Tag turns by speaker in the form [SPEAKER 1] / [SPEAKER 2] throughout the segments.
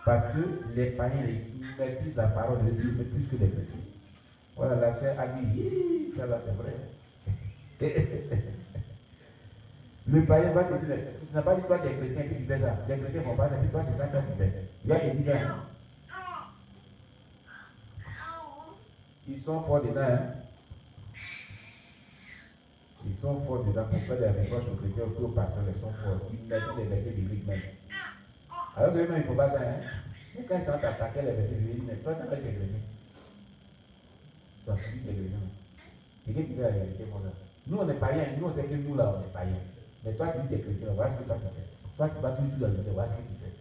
[SPEAKER 1] Parce que les païens maîtrisent la parole de Dieu plus que les chrétiens. Voilà, la sœur a dit, ça là c'est vrai. Le païen va te dire, tu n'as pas dit toi tu es chrétien puis tu fais ça. Les chrétiens ne font pas ça, puis toi c'est ça que tu fais. Il va te dire ça. Ils sont forts dedans, hein. Ils sont forts dedans pour faire des reproches aux chrétiens ou aux pasteurs, ils sont forts. Ils mettent les versets bibliques même. Alors que eux-mêmes, il ne faut pas ça, hein. Mais quand ils sont attaqués les versets bibliques, mais toi tu as été chrétien. Tu as suivi les chrétiens. C'est qui fait la vérité pour ça. Nous on est païens, nous on sait que nous là on est païens. Mais toi tu dis que tu es chrétien, voilà ce que toi tu fais. Toi tu vas toujours dans le monde, voilà ce que tu fais.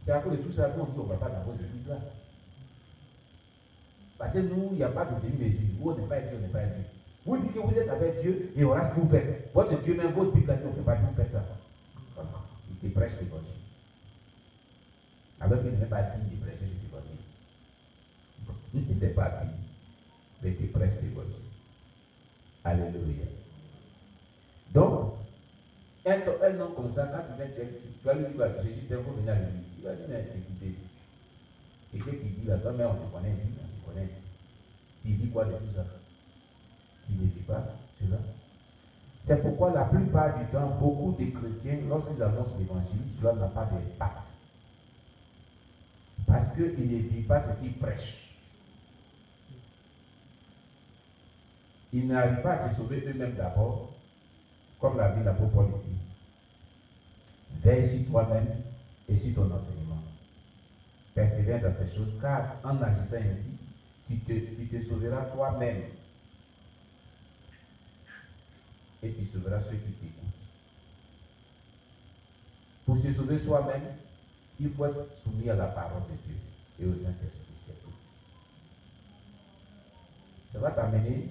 [SPEAKER 1] C'est à cause de tout ça qu'on dit qu'on ne va pas dans vos églises là. Parce que nous, il n'y a pas de demi-mesure. Vous, on n'est pas Dieu, on n'est pas Dieu. Vous dites que vous êtes avec Dieu et voilà ce que vous faites. Votre Dieu, même votre Bible, on ne fait pas, vous faites ça. Voilà. Il te prêche l'évangile. Alors qu'il n'est pas digne de prêcher cet évangile. Il n'est pas digne, mais il te prêche l'évangile. Alléluia. Donc, un nom comme ça, quand tu viens, tu vas lui dire, Jésus t'aime, il faut venir à l'église. Il va dire, mais écoutez, ce que tu dis là, toi-même, on te connaît ici, on se connaît ici. Tu dis quoi de tout ça? Tu ne dis pas cela. C'est pourquoi la plupart du temps, beaucoup de chrétiens, lorsqu'ils annoncent l'évangile, cela n'a pas d'impact. Parce qu'ils ne vivent pas ce qu'ils prêchent. Ils n'arrivent pas à se sauver eux-mêmes d'abord, comme l'a dit l'apôtre Paul ici. Veille sur toi-même et sur ton enseignement. Persévère dans ces choses, car en agissant ainsi, tu te sauveras toi-même. Et tu sauveras ceux qui t'écoutent. Pour se sauver soi-même, il faut être soumis à la parole de Dieu et au Saint-Esprit, c'est tout. Ça va t'amener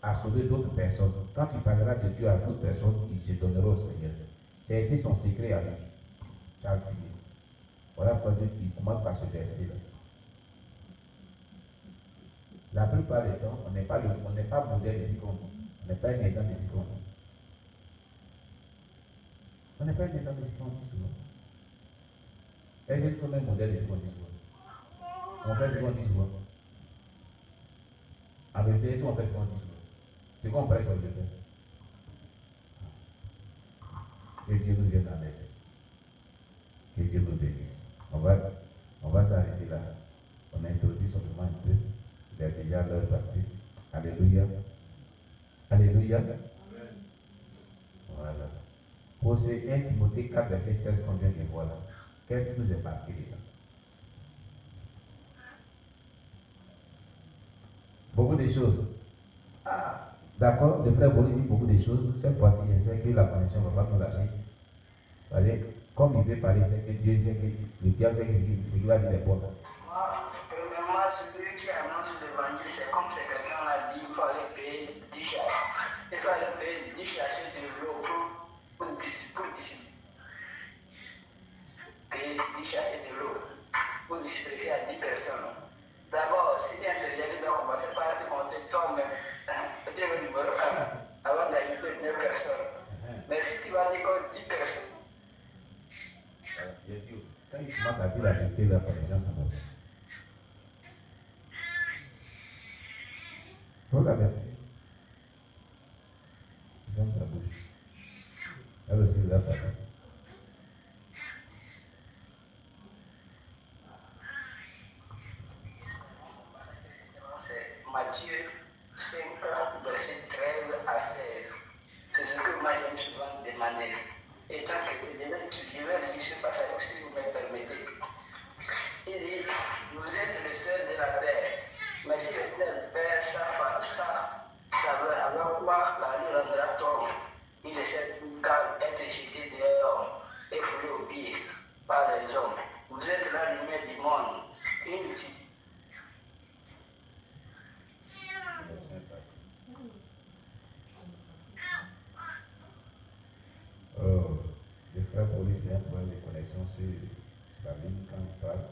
[SPEAKER 1] à sauver d'autres personnes. Quand tu parleras de Dieu à d'autres personnes, ils se donneront au Seigneur. C'est été son secret à lui. Charles Philippe. Voilà pourquoi Dieu commence par ce verset-là. La plupart du temps, on n'est pas modèle ici comme nous. On n'est pas un exemple ici comme nous. On n'est pas un exemple ici comme nous souvent. Est-ce que nous sommes un modèle ici comme nous souvent? On fait ce qu'on dit souvent. En vérité, est-ce qu'on fait ce qu'on dit souvent? C'est qu'on prêche, on le fait. Que Dieu nous vienne en aide. Que Dieu nous bénisse. On va s'arrêter là. On a introduit simplement un peu. Il est déjà l'heure passée. Alléluia. Alléluia. Voilà. Pour ce 1 Timothée 4, verset 16 qu'on vient de voir là, qu'est-ce qui nous est marqué là? Beaucoup de choses. Ah, d'accord, le frère Boli dit beaucoup de choses. Cette fois-ci, je sais que la connexion ne va pas nous lâcher. Voyez, comme il veut parler, c'est que Dieu sait que le diable sait ce qu'il va dire les portes.
[SPEAKER 2] Premièrement, celui qui annonce l'évangile, c'est comme c'est quelqu'un l'a dit, il fallait payer 10 charges. Il fallait payer 10 charges de l'eau pour distribuer. Payer 10 charges de l'eau pour distribuer à 10 personnes. D'abord, si tu es intérieur, tu dois commencer par te compter toi-même. Tu es le numéro 1 avant d'arriver 9 personnes. Mais si tu vas dire que 10 personnes.
[SPEAKER 1] Quand il commence à dire la vérité, la connexion s'en va. Faut la verser. Dans sa bouche. Elle aussi, là, ça va.
[SPEAKER 2] C'est Matthieu 5, verset 13 à 16. C'est ce que moi j'aime souvent demander. Et tant que je vais lire ce passage, si vous me permettez. Il dit, vous êtes le seul de la terre. Mais si le seul père savait alors quoi la lui rendra tort, il essaie de être jeté dehors et foulé aux pieds par les hommes. Vous êtes la lumière du monde. Inutile.
[SPEAKER 1] Le frère Paulus, c'est un problème de connexion sur sa ligne quand il parle.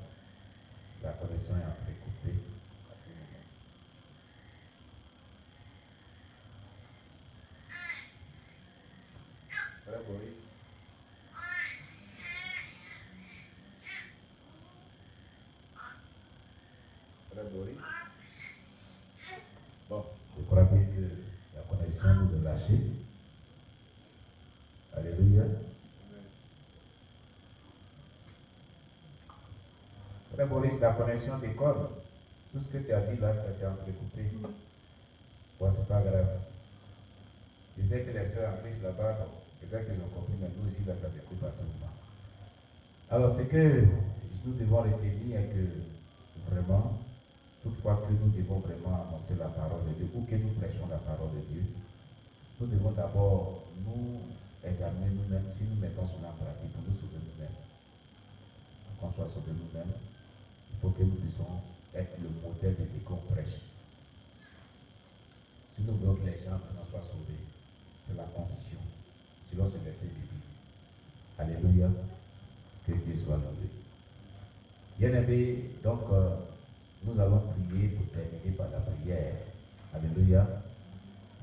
[SPEAKER 1] La connexion est entrecoupée. Frère Boris. Mais Boris, la connexion d'école, tout ce que tu as dit là, ça s'est entrecoupé. Bon, c'est pas grave. Je sais que les soeurs en Christ là-bas, peut-être qu'ils ont compris, mais nous aussi, là, ça se coupe à tout moment. Alors, ce que nous devons retenir est que vraiment, toutefois que nous devons vraiment annoncer la parole de Dieu ou que nous prêchons la parole de Dieu, nous devons d'abord nous examiner nous-mêmes si nous mettons cela en pratique pour nous sauver nous-mêmes. Pour qu'on soit sauvé nous-mêmes, il faut que nous puissions être le modèle de ce qu'on prêche. Si nous voulons que les gens soient sauvés, c'est la condition, selon ce verset biblique. Alléluia, que Dieu soit loué. Bien-aimés, donc nous allons prier pour terminer par la prière. Alléluia.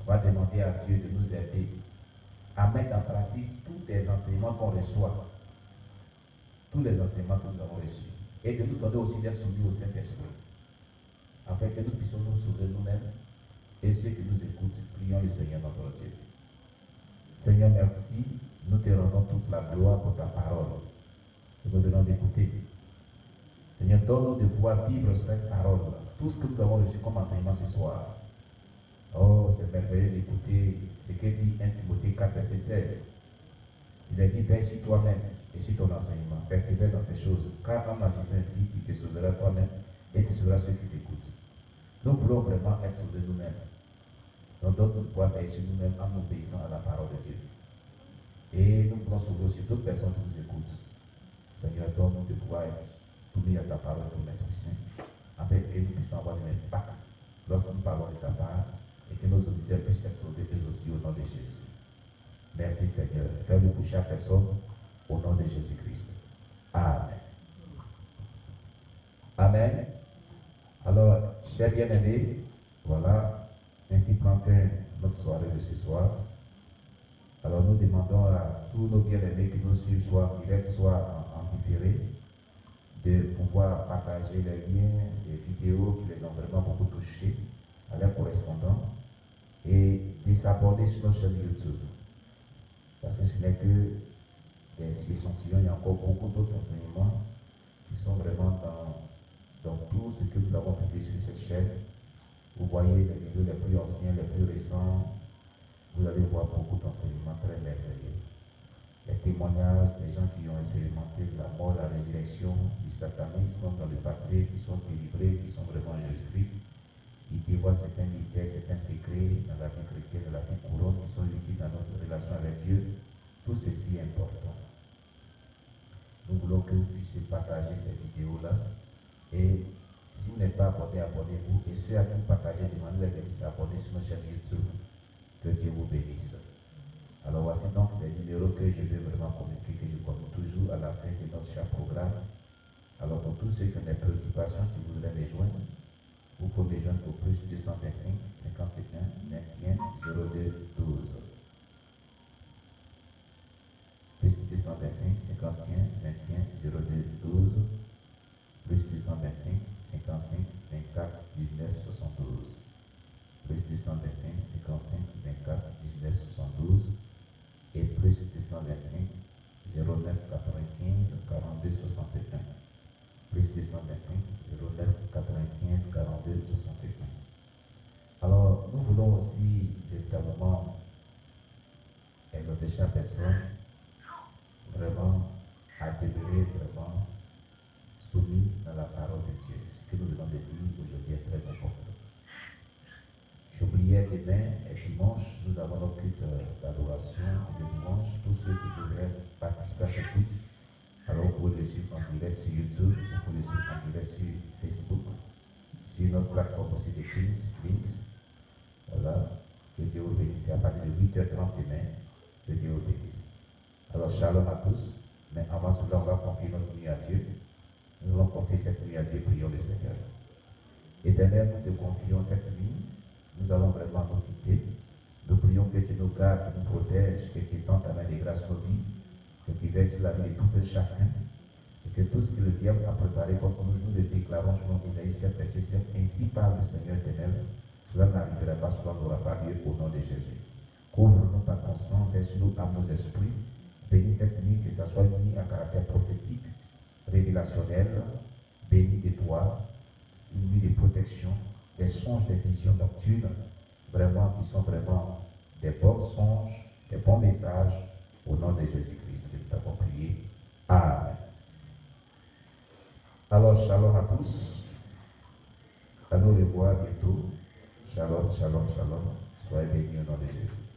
[SPEAKER 1] On va demander à Dieu de nous aider à mettre en pratique tous les enseignements qu'on reçoit, tous les enseignements que nous avons reçus, et de nous donner aussi d'être soumis au Saint-Esprit, afin que nous puissions nous sauver nous-mêmes et ceux qui nous écoutent. Prions le Seigneur notre Dieu. Seigneur, merci. Nous te rendons toute la gloire pour ta parole. Nous nous venons d'écouter. Seigneur, donne-nous de pouvoir vivre cette parole, tout ce que nous avons reçu comme enseignement ce soir. Oh, c'est merveilleux d'écouter ce que dit 1 Timothée 4, verset 16. Il a dit, veille sur toi-même et sur ton enseignement. Persévère dans ces choses, car en agissant ainsi, tu te sauveras toi-même et tu sauveras ceux qui t'écoutent. Nous voulons vraiment être sauvés nous-mêmes. Donc, donne-nous de pouvoir veiller sur nous-mêmes en obéissant à la parole de Dieu. Et nous voulons sauver aussi d'autres personnes qui nous écoutent. Seigneur, donne-nous de pouvoir être soumis à ta parole, ton Esprit Saint, afin que nous puissions avoir un impact lorsque nous parlons de ta part et que nos auditeurs puissent être sauvés eux aussi au nom de Jésus. Merci Seigneur. Fais-le pour chaque personne au nom de Jésus-Christ. Amen. Amen. Alors, chers bien-aimés, voilà, ainsi prend fin notre soirée de ce soir. Alors nous demandons à tous nos bien-aimés qui nous suivent, soit en direct, soit en différé, de pouvoir partager les liens, les vidéos qui les ont vraiment beaucoup touchés à leurs correspondants et de s'abonner sur notre chaîne YouTube. Parce que ce n'est que des échantillons, il y a encore beaucoup d'autres enseignements qui sont vraiment dans tout ce que nous avons publié sur cette chaîne. Vous voyez les vidéos les plus anciens, les plus récents, vous allez voir beaucoup d'enseignements très merveilleux. Les témoignages des gens qui ont expérimenté la mort, la résurrection, du satanisme dans le passé, qui sont délivrés, qui sont vraiment en Jésus-Christ. Ils dévoilent certains mystères, certains secrets dans la vie chrétienne, dans la vie couronne, qui sont utiles dans notre relation avec Dieu. Tout ceci est important. Nous voulons que vous puissiez partager ces vidéos-là. Et si vous n'êtes pas abonné, abonnez-vous. Et ceux à qui vous partagez, demandez-les de s'abonner sur notre chaîne YouTube. Que Dieu vous bénisse. Alors voici donc les numéros que je vais vraiment communiquer, que je communique toujours à la fin de notre chaque programme. Alors pour tous ceux qui ont des préoccupations, si vous voulez les joindre, vous pouvez les joindre au plus 225 51 21 02 12. Plus 225 51 21 02 12. Plus 225 55 24 19 72. Plus 225 55 24 19 72 et plus 225 09 95 42 61. Plus 225 09 95 42 61. Alors, nous voulons aussi véritablement exhorter chaque personne vraiment à demeurer vraiment soumis à la parole de Dieu. Ce que nous venons de dire aujourd'hui est très important. J'oubliais demain et dimanche, nous avons notre culte d'adoration et de dimanche. Tous ceux qui devraient participer à ce culte, alors vous pouvez le suivre en direct sur YouTube, vous pouvez le suivre en direct sur Facebook, sur notre plateforme aussi de Links. Voilà, que Dieu vous bénisse. À partir de 8h30 demain, que Dieu vous bénisse. Alors, shalom à tous. Mais avant cela, on va confier notre nuit à Dieu. Nous allons confier cette nuit à Dieu, prions le Seigneur. Éternel, nous te confions cette nuit. Nous allons vraiment nous quitter. Nous prions que tu nous gardes, que tu nous protèges, que tu étends ta main de grâce sur nos vies, que tu verses la vie de tout un chacun, et que tout ce que le diable a préparé contre nous, nous le déclarons selon Isaïe 7, verset 7. Ainsi parle le Seigneur éternel. Cela n'arrivera pas, cela n'aura pas lieu au nom de Jésus. Couvre-nous par ton sang, verse-nous à nos esprits. Bénis cette nuit, que ce soit une nuit à caractère prophétique, révélationnel, béni de toi, une nuit de protection, des songes, des visions nocturnes, vraiment qui sont vraiment des bons songes, des bons messages, au nom de Jésus-Christ que nous t'avons prié. Amen. Alors, shalom à tous. À nous revoir bientôt. Shalom, shalom, shalom. Soyez bénis au nom de Jésus.